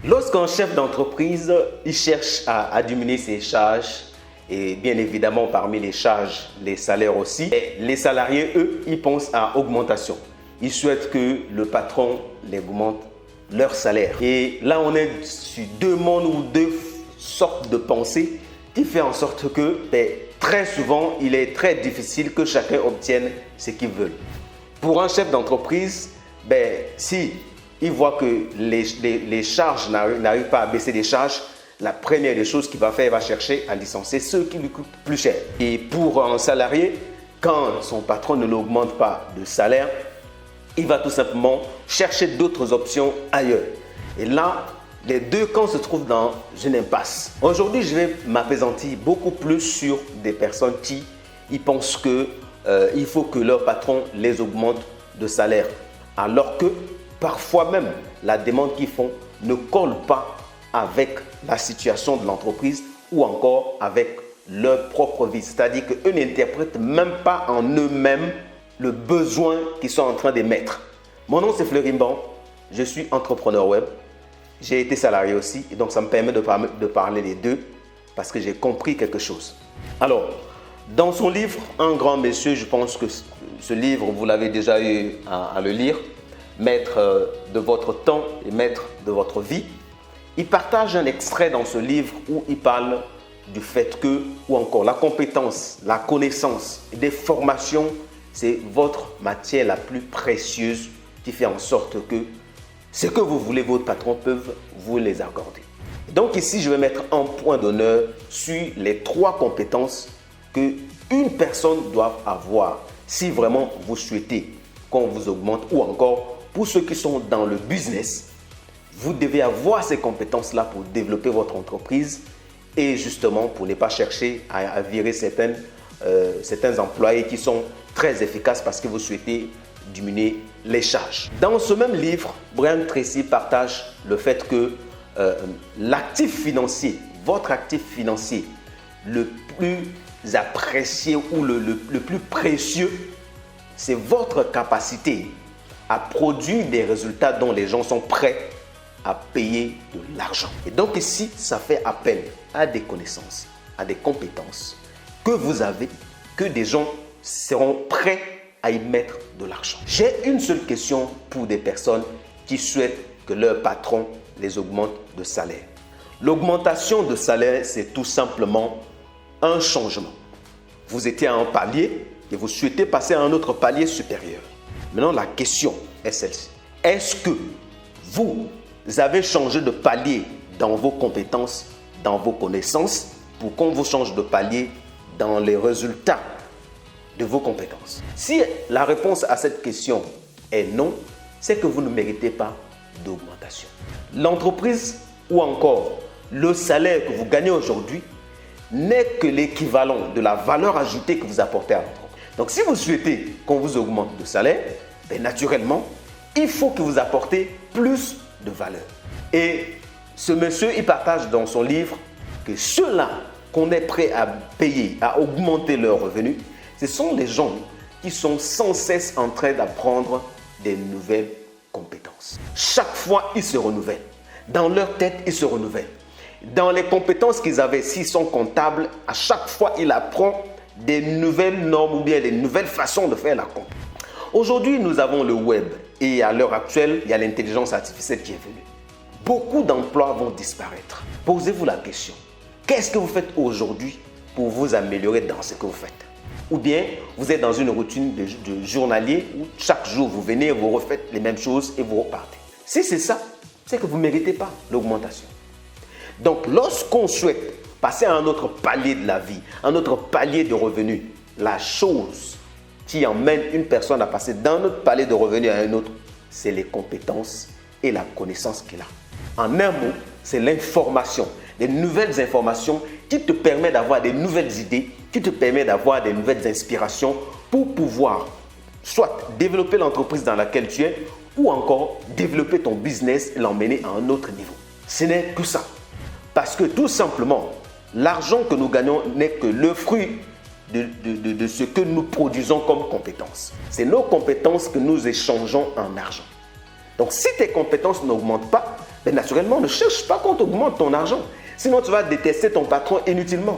Lorsqu'un chef d'entreprise il cherche à diminuer ses charges, et bien évidemment parmi les charges, les salaires aussi, et les salariés, eux, ils pensent à augmentation. Ils souhaitent que le patron les augmente leur salaire. Et là, on est sur deux mondes ou deux sortes de pensées qui fait en sorte que très souvent, il est très difficile que chacun obtienne ce qu'il veut. Pour un chef d'entreprise, si il voit que les charges n'arrivent pas à baisser les charges, la première des choses qu'il va faire, il va chercher à licencier ceux qui lui coûtent plus cher. Et pour un salarié, quand son patron ne l'augmente pas de salaire, il va tout simplement chercher d'autres options ailleurs. Et là, les deux camps se trouvent dans une impasse. Aujourd'hui, je vais m'appesantir beaucoup plus sur des personnes qui pensent qu'il faut que leur patron les augmente de salaire. Alors que parfois même, la demande qu'ils font ne colle pas avec la situation de l'entreprise ou encore avec leur propre vie. C'est-à-dire qu'eux n'interprètent même pas en eux-mêmes le besoin qu'ils sont en train d'émettre. Mon nom c'est Fleury Mban, je suis entrepreneur web. J'ai été salarié aussi et donc ça me permet de parler les deux parce que j'ai compris quelque chose. Alors, dans son livre, Un grand monsieur, je pense que ce livre, vous l'avez déjà eu à le lire, Maître de votre temps et maître de votre vie. Il partage un extrait dans ce livre où il parle du fait que, ou encore la compétence, la connaissance et des formations, c'est votre matière la plus précieuse qui fait en sorte que ce que vous voulez, votre patron peut vous les accorder. Donc ici, je vais mettre un point d'honneur sur les 3 compétences qu'une personne doit avoir si vraiment vous souhaitez qu'on vous augmente ou encore pour ceux qui sont dans le business. Vous devez avoir ces compétences-là pour développer votre entreprise et justement pour ne pas chercher à virer certains employés qui sont très efficaces parce que vous souhaitez diminuer les charges. Dans ce même livre, Brian Tracy partage le fait que l'actif financier, votre actif financier, le plus apprécié ou le plus précieux, c'est votre capacité à produire des résultats dont les gens sont prêts à payer de l'argent. Et donc ici, ça fait appel à des connaissances, à des compétences que vous avez, que des gens seront prêts à y mettre de l'argent. J'ai une seule question pour des personnes qui souhaitent que leur patron les augmente de salaire. L'augmentation de salaire, c'est tout simplement un changement. Vous étiez à un palier et vous souhaitez passer à un autre palier supérieur. Maintenant, la question est celle-ci. Est-ce que vous avez changé de palier dans vos compétences, dans vos connaissances, pour qu'on vous change de palier dans les résultats de vos compétences? Si la réponse à cette question est non, c'est que vous ne méritez pas d'augmentation. L'entreprise ou encore le salaire que vous gagnez aujourd'hui n'est que l'équivalent de la valeur ajoutée que vous apportez à l'entreprise. Donc si vous souhaitez qu'on vous augmente de salaire, naturellement, il faut que vous apportez plus de valeur. Et ce monsieur, il partage dans son livre que ceux-là qu'on est prêt à payer, à augmenter leurs revenus, ce sont les gens qui sont sans cesse en train d'apprendre des nouvelles compétences. Chaque fois, ils se renouvellent. Dans leur tête, ils se renouvellent. Dans les compétences qu'ils avaient, s'ils sont comptables, à chaque fois, ils apprennent des nouvelles normes ou bien des nouvelles façons de faire la compte. Aujourd'hui, nous avons le web et à l'heure actuelle, il y a l'intelligence artificielle qui est venue. Beaucoup d'emplois vont disparaître. Posez-vous la question, qu'est-ce que vous faites aujourd'hui pour vous améliorer dans ce que vous faites? Ou bien vous êtes dans une routine de journalier où chaque jour vous venez, vous refaites les mêmes choses et vous repartez. Si c'est ça, c'est que vous ne méritez pas l'augmentation. Donc lorsqu'on souhaite passer à un autre palier de la vie, un autre palier de revenus, la chose qui emmène une personne à passer d'un autre palier de revenus à un autre, c'est les compétences et la connaissance qu'il a. En un mot, c'est l'information, des nouvelles informations qui te permettent d'avoir des nouvelles idées, qui te permettent d'avoir des nouvelles inspirations pour pouvoir soit développer l'entreprise dans laquelle tu es ou encore développer ton business et l'emmener à un autre niveau. Ce n'est que ça. Parce que tout simplement, l'argent que nous gagnons n'est que le fruit de ce que nous produisons comme compétences. C'est nos compétences que nous échangeons en argent. Donc si tes compétences n'augmentent pas, Mais naturellement, ne cherche pas qu'on t'augmente ton argent. Sinon, tu vas détester ton patron inutilement.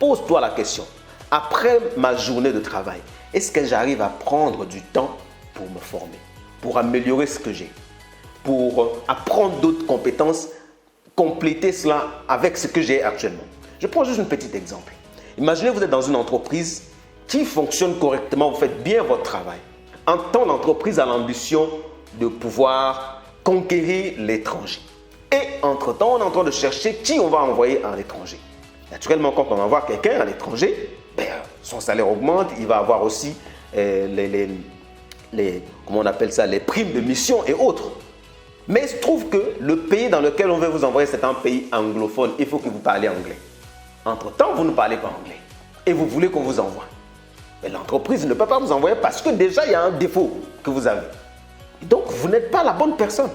Pose-toi la question. Après ma journée de travail, est-ce que j'arrive à prendre du temps pour me former, pour améliorer ce que j'ai, pour apprendre d'autres compétences, compléter cela avec ce que j'ai actuellement? Je prends juste un petit exemple. Imaginez que vous êtes dans une entreprise qui fonctionne correctement, vous faites bien votre travail. En temps, l'entreprise a l'ambition de pouvoir conquérir l'étranger. Et entre-temps, on est en train de chercher qui on va envoyer à l'étranger. Naturellement, quand on envoie quelqu'un à l'étranger, son salaire augmente, il va avoir aussi comment on appelle ça, les primes de mission et autres. Mais il se trouve que le pays dans lequel on veut vous envoyer, c'est un pays anglophone. Il faut que vous parliez anglais. Entre-temps, vous ne parlez pas anglais. Et vous voulez qu'on vous envoie. Mais l'entreprise ne peut pas vous envoyer parce que déjà, il y a un défaut que vous avez. Donc, vous n'êtes pas la bonne personne.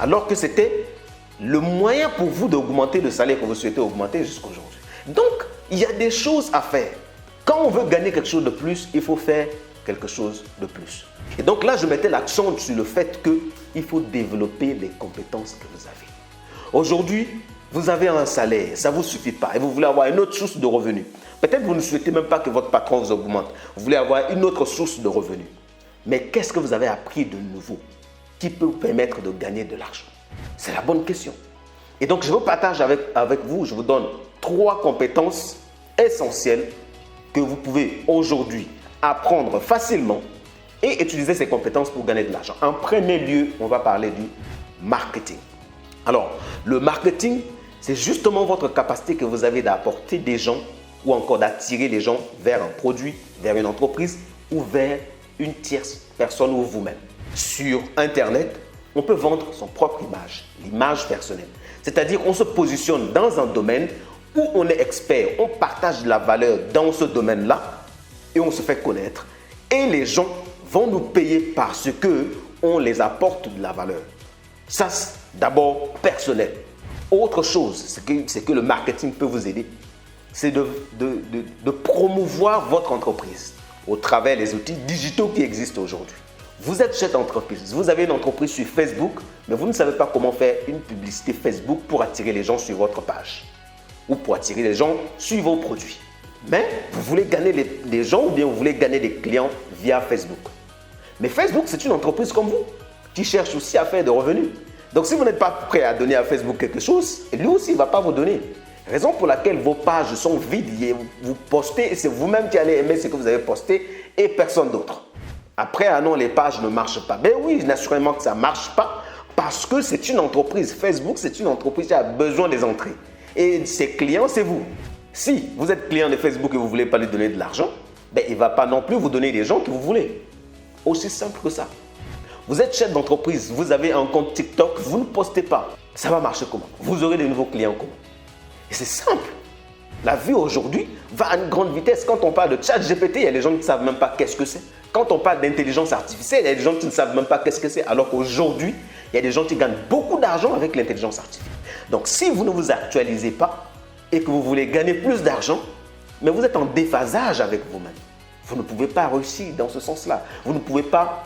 Alors que c'était le moyen pour vous d'augmenter le salaire que vous souhaitez augmenter jusqu'à aujourd'hui. Donc, il y a des choses à faire. Quand on veut gagner quelque chose de plus, il faut faire quelque chose de plus. Et donc là, je mettais l'accent sur le fait qu'il faut développer les compétences que vous avez. Aujourd'hui, vous avez un salaire, ça ne vous suffit pas et vous voulez avoir une autre source de revenus. Peut-être que vous ne souhaitez même pas que votre patron vous augmente. Vous voulez avoir une autre source de revenus. Mais qu'est-ce que vous avez appris de nouveau qui peut vous permettre de gagner de l'argent? C'est la bonne question. Et donc, je vous partage avec vous, je vous donne 3 compétences essentielles que vous pouvez aujourd'hui apprendre facilement et utiliser ces compétences pour gagner de l'argent. En premier lieu, on va parler du marketing. Alors, le marketing, c'est justement votre capacité que vous avez d'apporter des gens ou encore d'attirer les gens vers un produit, vers une entreprise ou vers une tierce personne ou vous-même. Sur Internet, on peut vendre son propre image, l'image personnelle. C'est-à-dire qu'on se positionne dans un domaine où on est expert, on partage de la valeur dans ce domaine-là et on se fait connaître. Et les gens vont nous payer parce qu'on les apporte de la valeur. Ça, c'est d'abord personnel. Autre chose, c'est que le marketing peut vous aider, c'est de promouvoir votre entreprise au travers des outils digitaux qui existent aujourd'hui. Vous êtes chef d'entreprise, vous avez une entreprise sur Facebook, mais vous ne savez pas comment faire une publicité Facebook pour attirer les gens sur votre page ou pour attirer les gens sur vos produits. Mais vous voulez gagner les gens ou bien vous voulez gagner des clients via Facebook. Mais Facebook, c'est une entreprise comme vous qui cherche aussi à faire des revenus. Donc, si vous n'êtes pas prêt à donner à Facebook quelque chose, lui aussi, il ne va pas vous donner. Raison pour laquelle vos pages sont vides et vous postez et c'est vous-même qui allez aimer ce que vous avez posté et personne d'autre. Après, ah non, les pages ne marchent pas. Ben oui, naturellement que ça ne marche pas parce que c'est une entreprise. Facebook, c'est une entreprise qui a besoin des entrées. Et ses clients, c'est vous. Si vous êtes client de Facebook et vous ne voulez pas lui donner de l'argent, ben il ne va pas non plus vous donner des gens que vous voulez. Aussi simple que ça. Vous êtes chef d'entreprise, vous avez un compte TikTok, vous ne postez pas. Ça va marcher comment? Vous aurez de nouveaux clients comment? Et c'est simple. La vie aujourd'hui va à une grande vitesse. Quand on parle de ChatGPT, il y a des gens qui ne savent même pas qu'est-ce que c'est. Quand on parle d'intelligence artificielle, il y a des gens qui ne savent même pas qu'est-ce que c'est. Alors qu'aujourd'hui, il y a des gens qui gagnent beaucoup d'argent avec l'intelligence artificielle. Donc, si vous ne vous actualisez pas et que vous voulez gagner plus d'argent, mais vous êtes en déphasage avec vous-même. Vous ne pouvez pas réussir dans ce sens-là. Vous ne pouvez pas,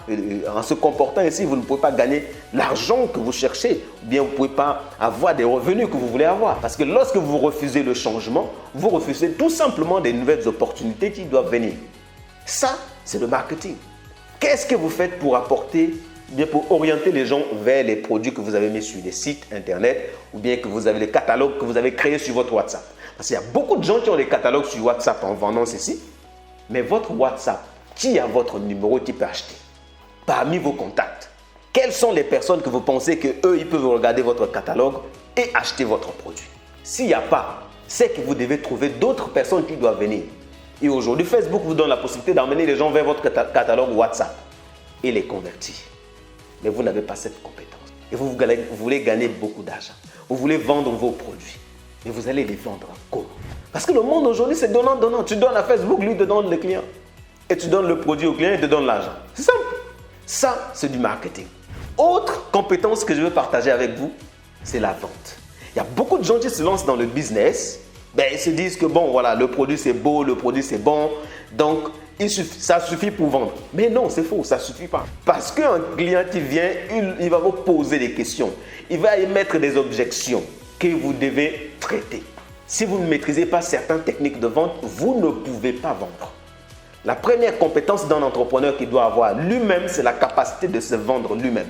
en se comportant ainsi, vous ne pouvez pas gagner l'argent que vous cherchez. Ou bien vous ne pouvez pas avoir des revenus que vous voulez avoir. Parce que lorsque vous refusez le changement, vous refusez tout simplement des nouvelles opportunités qui doivent venir. Ça, c'est le marketing. Qu'est-ce que vous faites pour apporter, bien pour orienter les gens vers les produits que vous avez mis sur des sites internet ou bien que vous avez les catalogues que vous avez créés sur votre WhatsApp? Parce qu'il y a beaucoup de gens qui ont des catalogues sur WhatsApp en vendant ceci. Mais votre WhatsApp, qui a votre numéro qui peut acheter? Parmi vos contacts, quelles sont les personnes que vous pensez qu'eux, ils peuvent regarder votre catalogue et acheter votre produit? S'il n'y a pas, c'est que vous devez trouver d'autres personnes qui doivent venir. Et aujourd'hui, Facebook vous donne la possibilité d'emmener les gens vers votre catalogue WhatsApp et les convertir. Mais vous n'avez pas cette compétence. Et vous voulez gagner beaucoup d'argent. Vous voulez vendre vos produits. Mais vous allez les vendre comment? Parce que le monde aujourd'hui, c'est donnant-donnant. Tu donnes à Facebook, lui te donne le client. Et tu donnes le produit au client, il te donne l'argent. C'est simple. Ça, c'est du marketing. Autre compétence que je veux partager avec vous, c'est la vente. Il y a beaucoup de gens qui se lancent dans le business. Ils se disent que bon, voilà, le produit c'est beau, le produit c'est bon. Donc, ça suffit pour vendre. Mais non, c'est faux, ça ne suffit pas. Parce qu'un client qui vient, il va vous poser des questions. Il va émettre des objections que vous devez traiter. Si vous ne maîtrisez pas certaines techniques de vente, vous ne pouvez pas vendre. La première compétence d'un entrepreneur qu'il doit avoir lui-même, c'est la capacité de se vendre lui-même.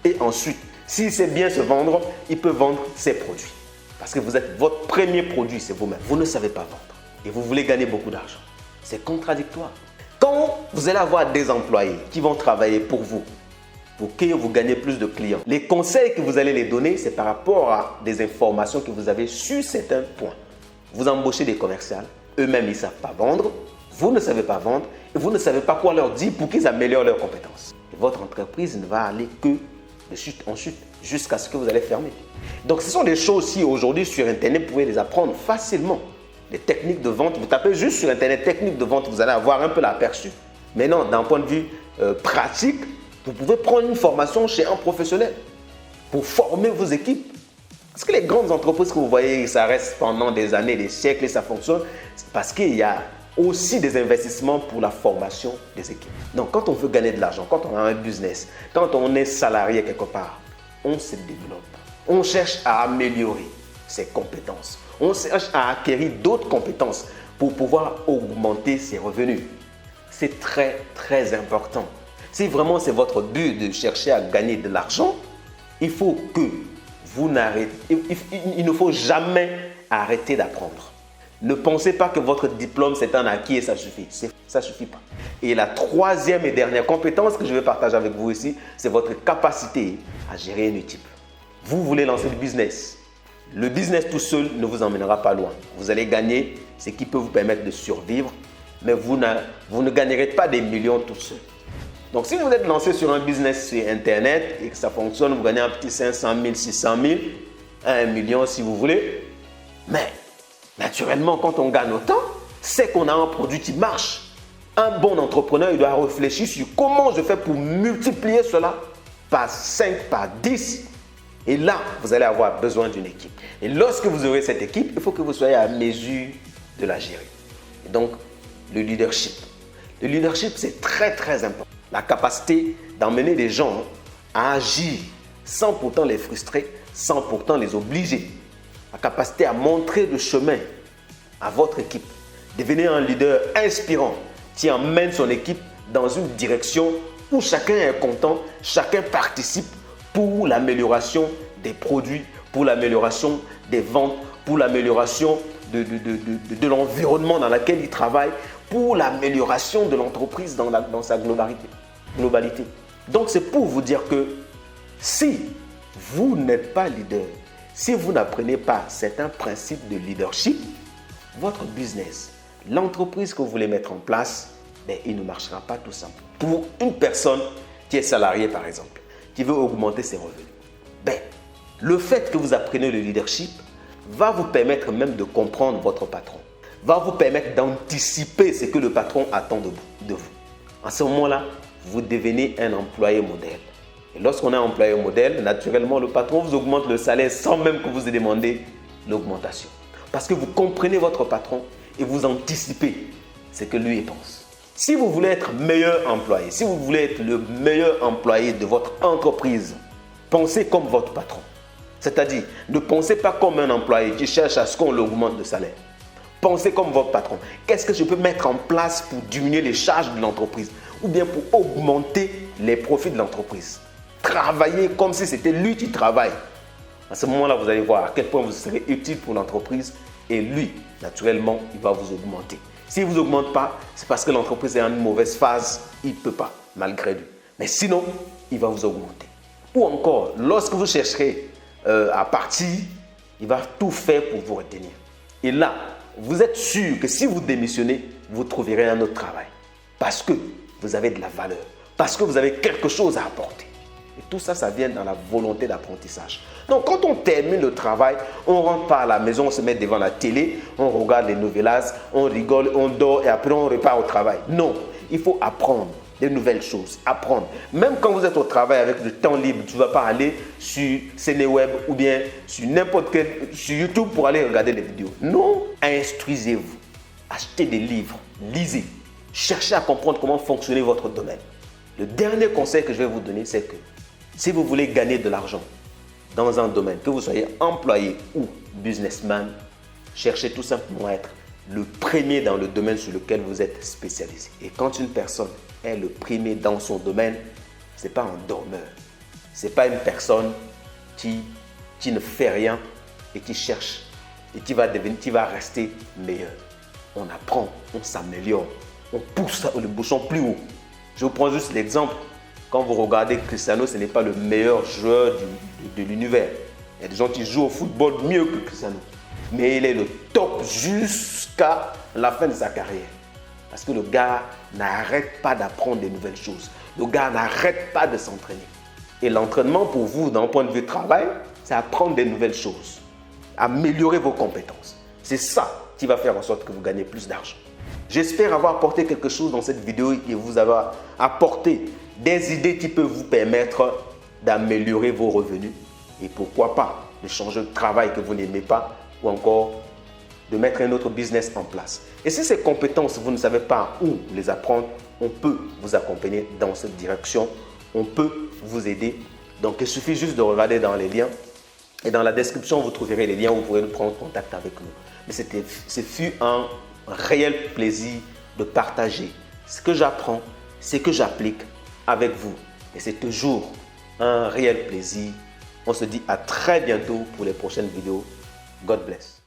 Et ensuite, s'il sait bien se vendre, il peut vendre ses produits. Parce que vous êtes votre premier produit, c'est vous-même. Vous ne savez pas vendre et vous voulez gagner beaucoup d'argent. C'est contradictoire. Quand vous allez avoir des employés qui vont travailler pour vous, pour que vous gagnez plus de clients, les conseils que vous allez les donner, c'est par rapport à des informations que vous avez sur certains points. Vous embauchez des commerciaux, eux-mêmes ils ne savent pas vendre, vous ne savez pas vendre et vous ne savez pas quoi leur dire pour qu'ils améliorent leurs compétences. Et votre entreprise ne va aller que de chute en chute jusqu'à ce que vous allez fermer. Donc ce sont des choses qui aujourd'hui sur Internet, vous pouvez les apprendre facilement. Les techniques de vente, vous tapez juste sur Internet techniques de vente, vous allez avoir un peu l'aperçu. Maintenant, d'un point de vue pratique, vous pouvez prendre une formation chez un professionnel pour former vos équipes. Parce que les grandes entreprises que vous voyez, ça reste pendant des années, des siècles et ça fonctionne, c'est parce qu'il y a aussi des investissements pour la formation des équipes. Donc, quand on veut gagner de l'argent, quand on a un business, quand on est salarié quelque part, on se développe. On cherche à améliorer ses compétences. On cherche à acquérir d'autres compétences pour pouvoir augmenter ses revenus. C'est très, très important. Si vraiment c'est votre but de chercher à gagner de l'argent, il faut que vous n'arrêtez. Il ne faut jamais arrêter d'apprendre. Ne pensez pas que votre diplôme c'est un acquis et ça suffit. Ça ne suffit pas. Et la troisième et dernière compétence que je vais partager avec vous ici, c'est votre capacité à gérer une équipe. Vous voulez lancer du business. Le business tout seul ne vous emmènera pas loin. Vous allez gagner ce qui peut vous permettre de survivre, mais vous ne gagnerez pas des millions tout seul. Donc, si vous êtes lancé sur un business sur Internet et que ça fonctionne, vous gagnez un petit 500 000, 600 000, 1 million si vous voulez. Mais, naturellement, quand on gagne autant, c'est qu'on a un produit qui marche. Un bon entrepreneur, il doit réfléchir sur comment je fais pour multiplier cela par 5, par 10. Et là, vous allez avoir besoin d'une équipe. Et lorsque vous aurez cette équipe, il faut que vous soyez à mesure de la gérer. Et donc, le leadership. Le leadership, c'est très, très important. La capacité d'emmener les gens à agir sans pourtant les frustrer, sans pourtant les obliger. La capacité à montrer le chemin à votre équipe. Devenir un leader inspirant qui emmène son équipe dans une direction où chacun est content, chacun participe pour l'amélioration des produits, pour l'amélioration des ventes, pour l'amélioration de l'environnement dans lequel il travaille, pour l'amélioration de l'entreprise dans sa globalité. Donc c'est pour vous dire que si vous n'êtes pas leader, si vous n'apprenez pas certains principes de leadership, votre business, l'entreprise que vous voulez mettre en place, il ne marchera pas tout simplement. Pour une personne qui est salariée par exemple, qui veut augmenter ses revenus, le fait que vous appreniez le leadership va vous permettre même de comprendre votre patron, va vous permettre d'anticiper ce que le patron attend de vous. En ce moment-là, vous devenez un employé modèle. Et lorsqu'on est un employé modèle, naturellement, le patron vous augmente le salaire sans même que vous ayez demandé l'augmentation. Parce que vous comprenez votre patron et vous anticipez ce que lui pense. Si vous voulez être meilleur employé, si vous voulez être le meilleur employé de votre entreprise, pensez comme votre patron. C'est-à-dire, ne pensez pas comme un employé qui cherche à ce qu'on l'augmente de salaire. Pensez comme votre patron. Qu'est-ce que je peux mettre en place pour diminuer les charges de l'entreprise ou bien pour augmenter les profits de l'entreprise? Travaillez comme si c'était lui qui travaille. À ce moment-là, vous allez voir à quel point vous serez utile pour l'entreprise et lui, naturellement, il va vous augmenter. S'il ne vous augmente pas, c'est parce que l'entreprise est en une mauvaise phase. Il ne peut pas, malgré lui. Mais sinon, il va vous augmenter. Ou encore, lorsque vous chercherez à partir, il va tout faire pour vous retenir. Et là, vous êtes sûr que si vous démissionnez, vous trouverez un autre travail. Parce que vous avez de la valeur. Parce que vous avez quelque chose à apporter. Et tout ça, ça vient dans la volonté d'apprentissage. Donc, quand on termine le travail, on rentre pas à la maison, on se met devant la télé, on regarde les novellas, on rigole, on dort et après on repart au travail. Non, il faut apprendre des nouvelles choses, apprendre. Même quand vous êtes au travail avec du temps libre, tu ne vas pas aller sur CinéWeb ou bien sur n'importe quel, sur YouTube pour aller regarder les vidéos. Non, instruisez-vous, achetez des livres, lisez. cherchez à comprendre comment fonctionner votre domaine. Le dernier conseil que je vais vous donner, c'est que si vous voulez gagner de l'argent dans un domaine, que vous soyez employé ou businessman, cherchez tout simplement à être le premier dans le domaine sur lequel vous êtes spécialisé. Et quand une personne est le premier dans son domaine, ce n'est pas un dormeur. Ce n'est pas une personne qui ne fait rien et qui cherche et qui va rester meilleur. On apprend, on s'améliore, on pousse le bouchon plus haut. Je vous prends juste l'exemple. Quand vous regardez Cristiano, ce n'est pas le meilleur joueur de l'univers. Il y a des gens qui jouent au football mieux que Cristiano. Mais il est le top jusqu'à la fin de sa carrière. Parce que le gars n'arrête pas d'apprendre des nouvelles choses. Le gars n'arrête pas de s'entraîner. Et l'entraînement pour vous, d'un point de vue travail, c'est apprendre des nouvelles choses. Améliorer vos compétences. C'est ça qui va faire en sorte que vous gagnez plus d'argent. J'espère avoir apporté quelque chose dans cette vidéo et vous avoir apporté des idées qui peuvent vous permettre d'améliorer vos revenus. Et pourquoi pas de changer de travail que vous n'aimez pas ou encore de mettre un autre business en place. Et si ces compétences, vous ne savez pas où les apprendre, on peut vous accompagner dans cette direction. On peut vous aider. Donc, il suffit juste de regarder dans les liens. Et dans la description, vous trouverez les liens où vous pourrez prendre contact avec nous. Mais ce fut un réel plaisir de partager ce que j'apprends, ce que j'applique avec vous. Et c'est toujours un réel plaisir. On se dit à très bientôt pour les prochaines vidéos. God bless.